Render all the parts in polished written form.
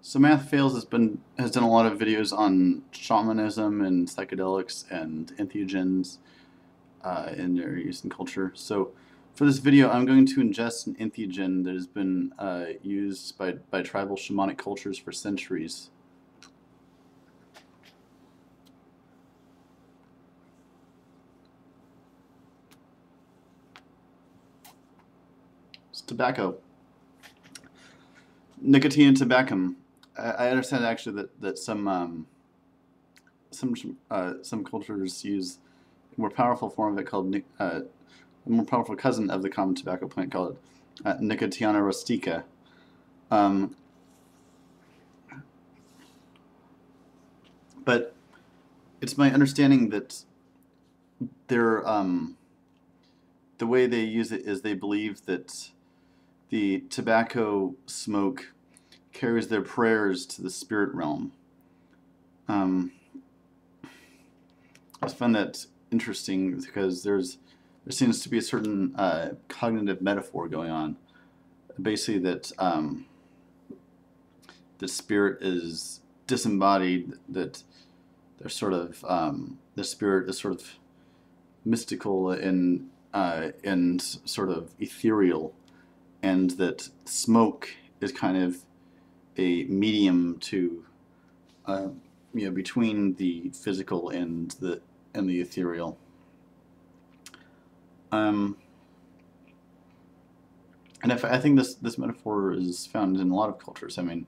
So Math Fails has done a lot of videos on shamanism and psychedelics and entheogens in their use in culture. So for this video, I'm going to ingest an entheogen that has been used by tribal shamanic cultures for centuries. It's tobacco. Nicotine and tobacco. I understand actually that some cultures use a more powerful form of it called a more powerful cousin of the common tobacco plant called Nicotiana rustica. Um, but it's my understanding that they're, the way they use it is they believe that the tobacco smoke carries their prayers to the spirit realm. I find that interesting because there seems to be a certain cognitive metaphor going on. Basically, that the spirit is disembodied, that they're sort of the spirit is sort of mystical and sort of ethereal, and that smoke is kind of a medium to between the physical and the ethereal. And I think this metaphor is found in a lot of cultures. I mean,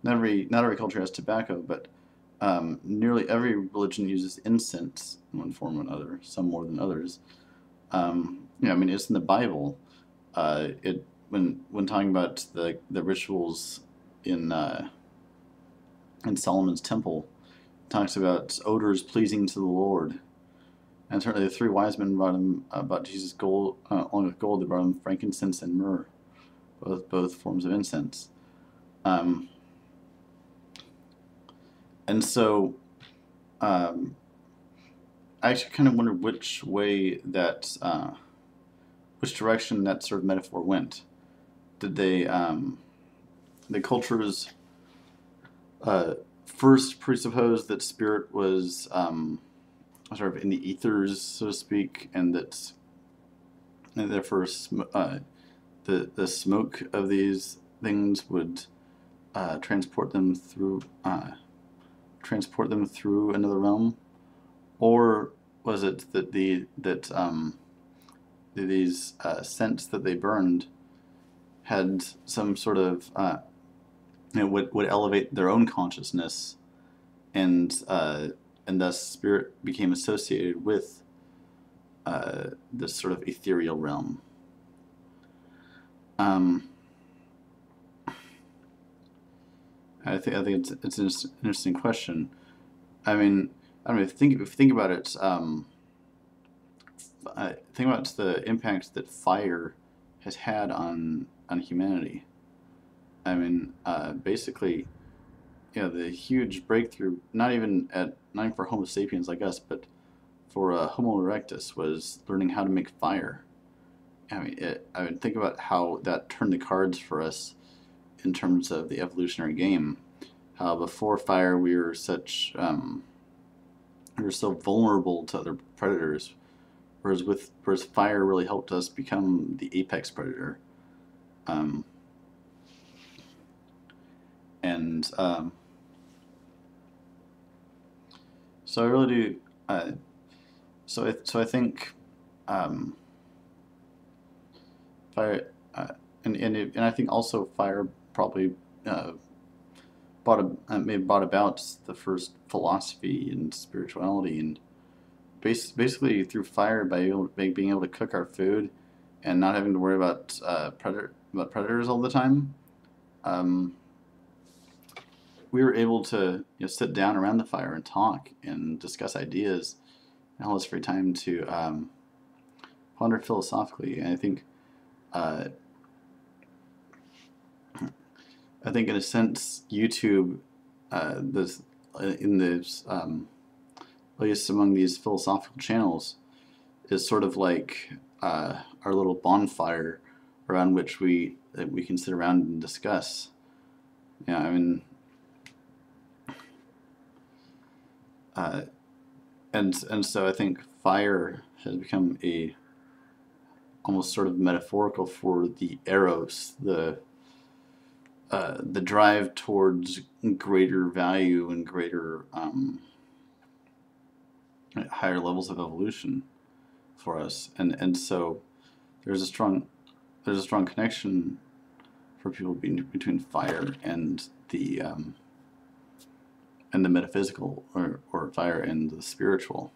not every culture has tobacco, but nearly every religion uses incense in one form or another. Some more than others. I mean, it's in the Bible. When talking about the rituals in Solomon's temple, it talks about odors pleasing to the Lord. And certainly the three wise men brought him about Jesus gold, along with gold. They brought him frankincense and myrrh, both forms of incense. And so, I actually kind of wonder which way that, which direction that sort of metaphor went. Did they, the cultures first presuppose that spirit was sort of in the ethers, so to speak, and therefore the smoke of these things would transport them through another realm, or was it that these scents that they burned had some sort of would elevate their own consciousness, and thus spirit became associated with this sort of ethereal realm. I think it's an interesting question. I mean, if you think about it, think about the impact that fire has had on humanity. I mean, basically, the huge breakthrough, not even for Homo sapiens like us, but for Homo erectus, was learning how to make fire. I mean, think about how that turned the cards for us in terms of the evolutionary game. How before fire we were so vulnerable to other predators, whereas fire really helped us become the apex predator. So I really do. So I think fire, and I think also fire probably may have brought about the first philosophy and spirituality, and basically through fire, by being able to cook our food and not having to worry about predators all the time. We were able to sit down around the fire and talk and discuss ideas, and all this free time to ponder philosophically. And I think in a sense, YouTube, at least among these philosophical channels, is sort of like our little bonfire around which we can sit around and discuss. I mean, uh, and so I think fire has become a almost sort of metaphorical for the eros, the drive towards greater value and greater higher levels of evolution for us, and so there's a strong connection for people between fire and the metaphysical, or fire and the spiritual.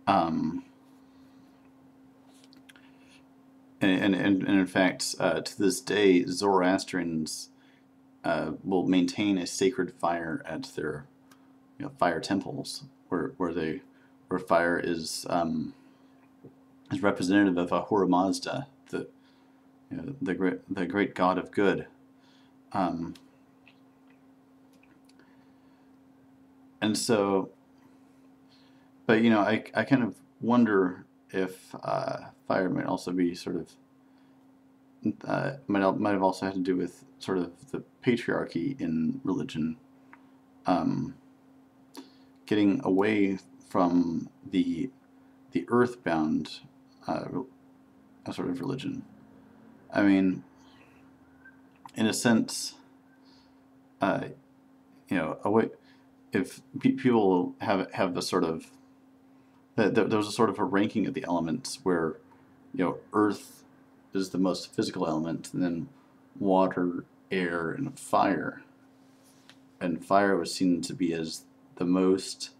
Um, and in fact, to this day, Zoroastrians will maintain a sacred fire at their fire temples, where fire is representative of Ahura Mazda, the great god of good. Um, and so, but I kind of wonder if fire might also be sort of might have also had to do with sort of the patriarchy in religion, um, getting away from the earthbound sort of religion. I mean, in a sense, uh, away, if people have the sort of there was a sort of a ranking of the elements where earth is the most physical element, and then water, air, and fire. And fire was seen to be as the most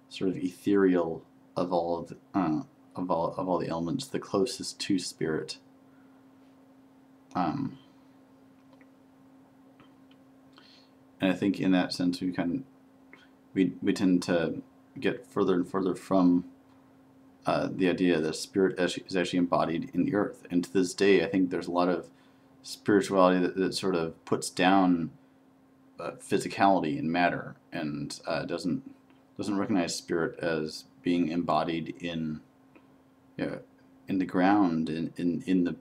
sort of ethereal of all of all the elements, the closest to spirit. And I think in that sense we tend to get further and further from the idea that spirit is actually embodied in the earth. And to this day, I think there's a lot of spirituality that sort of puts down physicality and matter, and doesn't recognize spirit as being embodied in the ground, in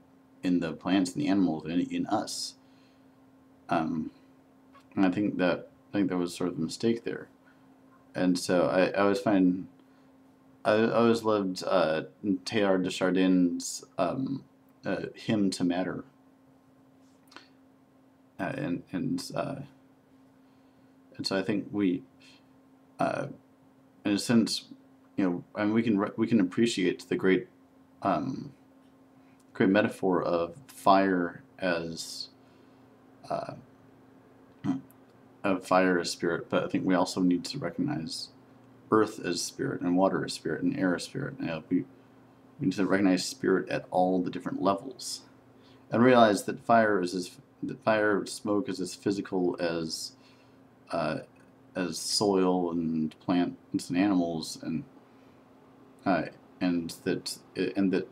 the plants and the animals, and in us. And I think there was sort of a mistake there. And so I always find I always loved Teilhard de Chardin's hymn to matter, and so I think in a sense, I mean, we can appreciate the great metaphor of fire as spirit, but I think we also need to recognize earth as spirit, and water as spirit, and air as spirit. We need to recognize spirit at all the different levels, and realize that smoke is as physical as soil and plants and animals, and that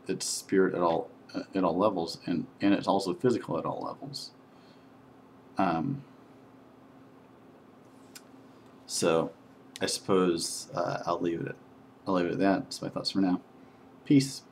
it's spirit at all levels, and it's also physical at all levels. So I suppose I'll leave it at that. That's my thoughts for now. Peace.